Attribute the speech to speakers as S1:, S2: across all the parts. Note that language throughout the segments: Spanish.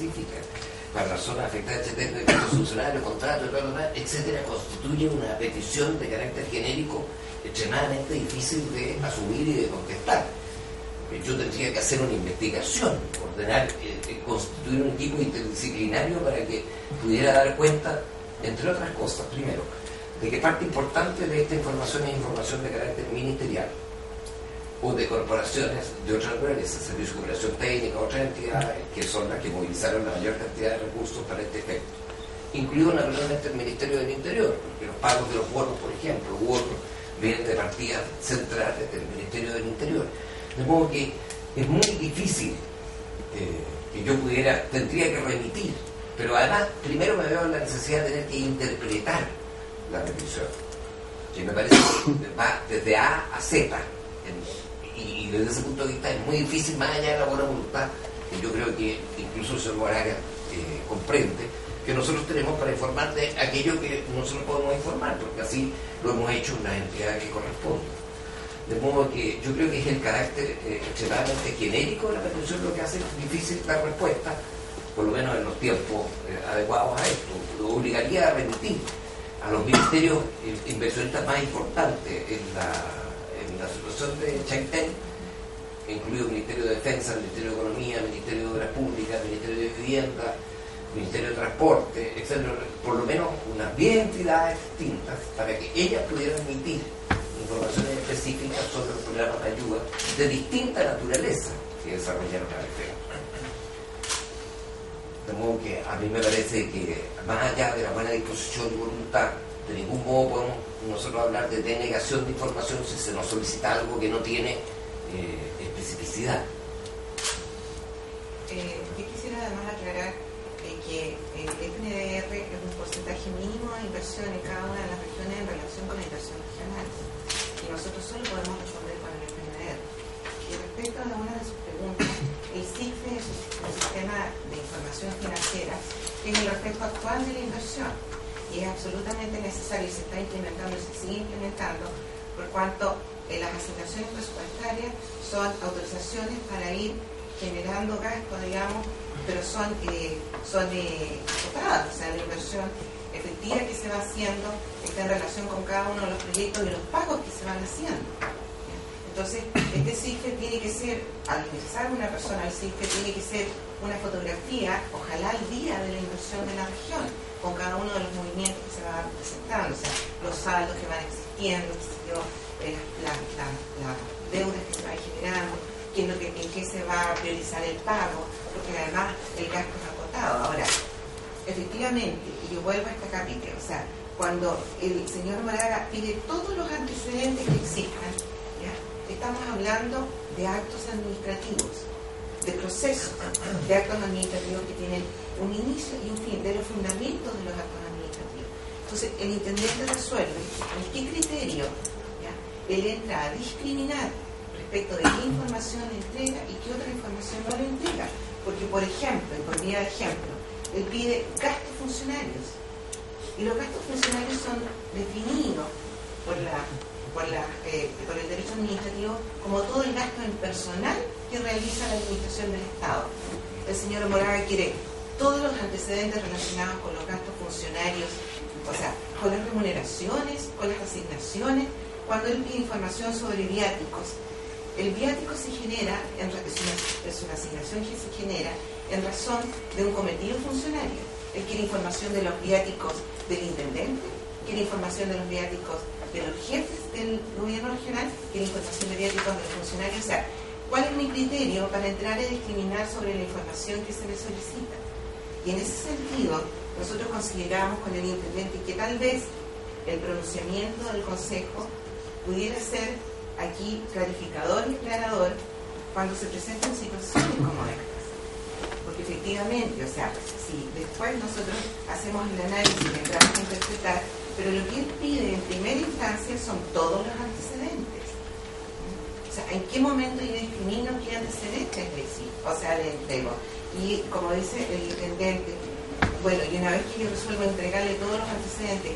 S1: específica para las zonas afectadas, etcétera, de funcionarios, contratos, etcétera, constituye una petición de carácter genérico extremadamente difícil de asumir y de contestar. Yo tendría que hacer una investigación, ordenar, constituir un equipo interdisciplinario para que pudiera dar cuenta, entre otras cosas, primero, de que parte importante de esta información es información de carácter ministerial o de corporaciones de otra naturaleza, Servicio de Cooperación Técnica, otras entidades que son las que movilizaron la mayor cantidad de recursos para este efecto, incluido naturalmente el Ministerio del Interior, porque los pagos de los bonos, por ejemplo, u otros, vienen de partidas centrales del Ministerio del Interior. De modo que es muy difícil que yo tendría que remitir, pero además primero me veo la necesidad de tener que interpretar la petición, que me parece que va desde A a Z, y desde ese punto de vista es muy difícil, más allá de la buena voluntad, que yo creo que incluso el señor Moraga comprende, que nosotros tenemos para informar de aquello que nosotros podemos informar, porque así lo hemos hecho en la entidad que corresponde. De modo que yo creo que es el carácter extremadamente genérico de la petición lo que hace difícil dar respuesta, por lo menos en los tiempos adecuados a esto. Lo obligaría a remitir a los ministerios inversionistas más importantes en la situación de Chaitén, incluido el Ministerio de Defensa, el Ministerio de Economía, el Ministerio de Obras Públicas, el Ministerio de Vivienda, el Ministerio de Transporte, etc. Por lo menos unas 10 entidades distintas para que ellas pudieran emitir informaciones específicas sobre los programas de ayuda de distinta naturaleza que desarrollaron al efecto. De modo que a mí me parece que más allá de la buena disposición y voluntad, de ningún modo podemos nosotros hablar de denegación de información si se nos solicita algo que no tiene especificidad.
S2: Yo quisiera además aclarar que el FNDR es un porcentaje mínimo de inversión en cada una de las regiones en relación con la inversión regional, y nosotros solo podemos responder con el FNDR. Y respecto a alguna de sus preguntas, el CIFE es un sistema de información financiera que es el reflejo actual de la inversión, y es absolutamente necesario, y se está implementando y se sigue implementando, por cuanto las asignaciones presupuestarias son autorizaciones para ir generando gasto, digamos, pero son acotadas, o sea, la inversión efectiva que se va haciendo está en relación con cada uno de los proyectos y los pagos que se van haciendo. Entonces, este CIFE tiene que ser, al ingresar una persona al CIFE, tiene que ser una fotografía, ojalá al día de la inversión de la región, con cada uno de los movimientos que se van presentando, o sea, los saldos que van existiendo, las deudas que se van generando, en qué se va a priorizar el pago, porque además el gasto es acotado. Ahora, efectivamente, y yo vuelvo a este capítulo, o sea, cuando el señor Moraga pide todos los antecedentes que existan, ¿ya? Estamos hablando de actos administrativos, de procesos, de actos administrativos que tienen un inicio y un fin, de los fundamentos de los actos administrativos. Entonces, el intendente resuelve en qué criterio, ¿ya?, él entra a discriminar respecto de qué información le entrega y qué otra información no le entrega. Porque, por ejemplo, y por vía de ejemplo, él pide gastos funcionarios, y los gastos funcionarios son definidos por el derecho administrativo como todo el gasto en personal que realiza la administración del Estado. El señor Moraga quiere todos los antecedentes relacionados con los gastos funcionarios, o sea, con las remuneraciones, con las asignaciones. Cuando él pide información sobre viáticos, el viático se genera, es una asignación que se genera en razón de un cometido funcionario. Él quiere información de los viáticos del intendente, quiere información de los viáticos de los jefes del gobierno regional, quiere información de viáticos de los funcionarios. O sea, ¿cuál es mi criterio para entrar a discriminar sobre la información que se me solicita? Y en ese sentido, nosotros consideramos con el intendente que tal vez el pronunciamiento del Consejo pudiera ser aquí clarificador y aclarador cuando se presentan situaciones como estas, porque efectivamente, o sea, si después nosotros hacemos el análisis y entramos a interpretar, pero lo que él pide en primera instancia son todos los antecedentes. O sea, ¿en qué momento yo discrimino qué antecedentes le exijo? O sea, le entrego. Y como dice el intendente, bueno, y una vez que yo resuelvo entregarle todos los antecedentes,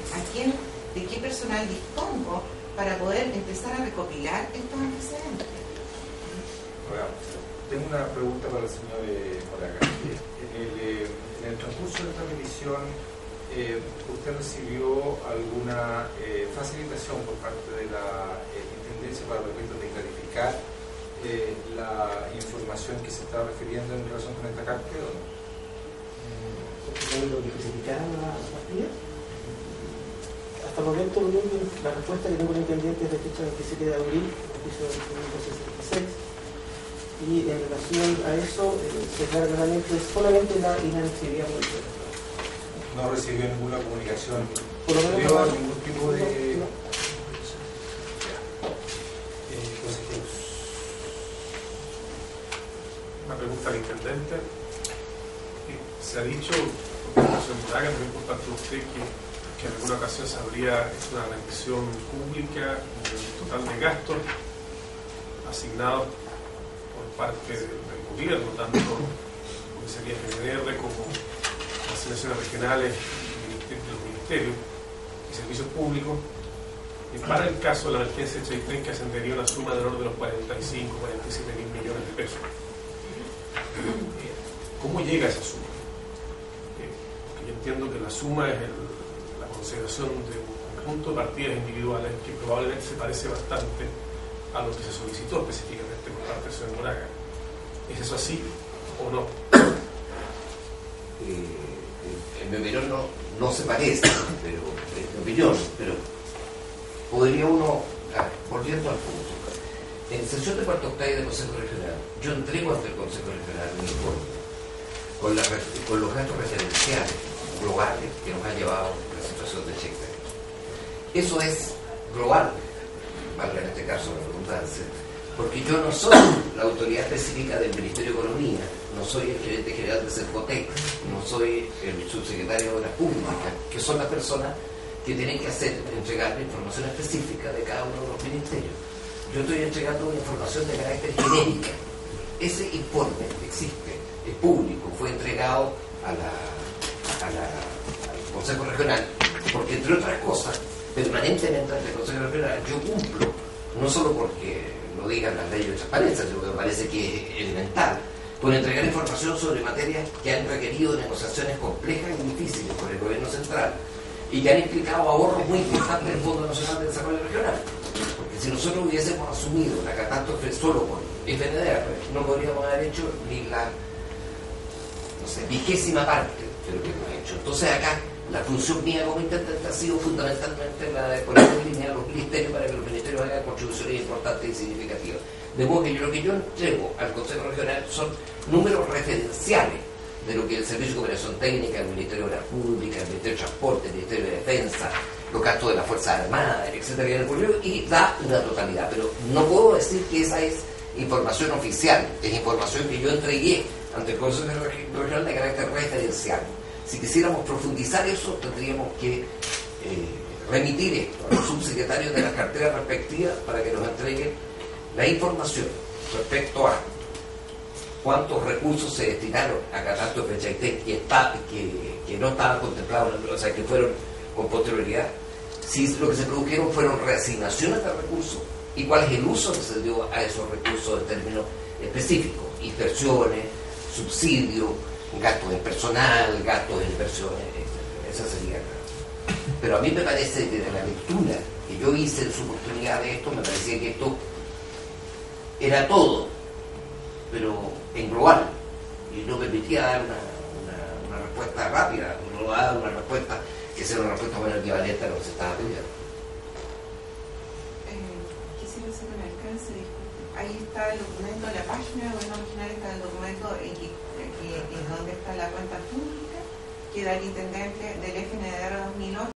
S2: ¿de qué personal dispongo para poder empezar a recopilar estos antecedentes?
S3: Bueno, tengo una pregunta para el señor Moraga. En el proceso de esta revisión usted recibió alguna facilitación por parte de la Intendencia para los efectos de clarificar la información que se está refiriendo en relación con esta carta, ¿o no?
S4: ¿Lo que especificaba la partida? Hasta el momento, la respuesta que tengo del intendente es de fecha 27 de abril, juicio de 1966. Y en relación a eso, se aclara claramente solamente la inadmisibilidad política.
S3: No recibió ninguna comunicación,
S4: por lo menos no,
S3: ningún tipo de...
S4: No.
S3: Consejeros.
S5: Una pregunta al intendente. Se ha dicho, por el profesor Moraga, también por parte de usted, que en alguna ocasión se habría hecho una revisión pública del total de gastos asignados por parte del gobierno, tanto lo que sería GNR como asignaciones regionales de los ministerios y servicios públicos, y para el caso de la emergencia de Chaitén, que ascendería a una suma de orden de los 45, 47 mil millones de pesos. ¿Cómo llega esa suma? Porque yo entiendo que la suma es la consideración de un conjunto de partidas individuales que probablemente se parece bastante a lo que se solicitó específicamente por parte del señor Moraga. ¿Es eso así o no?
S1: En mi opinión no se parece, pero en mi opinión, pero podría uno, volviendo al punto, en sesión de cuarto octavo del Consejo Regional, yo entrego ante el Consejo Regional un informe con los gastos referenciales globales que nos ha llevado la situación de Chaitén. Eso es global, valga en este caso la redundancia, porque yo no soy la autoridad específica del Ministerio de Economía, no soy el gerente general de Cercotec, no soy el subsecretario de Obras Públicas, que son las personas que tienen que entregar la información específica de cada uno de los ministerios. Yo estoy entregando una información de carácter genérica. Ese informe existe, es público, fue entregado al Consejo Regional, porque entre otras cosas, permanentemente ante el Consejo Regional yo cumplo, no solo porque lo digan las leyes de transparencia, sino que me parece que es elemental, por entregar información sobre materias que han requerido negociaciones complejas y difíciles con el gobierno central y que han implicado ahorros muy importantes del Fondo Nacional de Desarrollo Regional. Porque si nosotros hubiésemos asumido la catástrofe solo con FNDR, no podríamos haber hecho ni la 20ª parte de lo que hemos hecho. Entonces acá la función mía como intendente ha sido fundamentalmente la de poner en línea los ministerios para que los ministerios hagan contribuciones importantes y significativas. De modo que lo que yo entrego al Consejo Regional son números referenciales de lo que es el Servicio de Cooperación Técnica, el Ministerio de Obras Públicas, el Ministerio de Transporte, el Ministerio de Defensa, los gastos de las Fuerzas Armadas, etcétera, y da una totalidad. Pero no puedo decir que esa es información oficial, es información que yo entregué ante el Consejo Regional de carácter referencial. Si quisiéramos profundizar eso, tendríamos que remitir esto a los subsecretarios de las carteras respectivas para que nos entreguen la información respecto a cuántos recursos se destinaron a catástrofe de Chaitén que no estaban contemplados, o sea, que fueron con posterioridad, si lo que se produjeron fueron reasignaciones de recursos y cuál es el uso que se dio a esos recursos en términos específicos, inversiones, subsidios, gastos en personal, gastos en inversiones, etc. Esa sería la... Pero a mí me parece que de la lectura que yo hice en su oportunidad de esto, me parecía que esto era todo, pero en global, y no permitía dar una respuesta rápida, no dar una respuesta que sea una respuesta buena equivalente a lo que se estaba pidiendo.
S2: Quisiera hacer un alcance, disculpe. Ahí está el documento, la página web original está el documento en donde está la cuenta pública que da el intendente del FNDR 2008.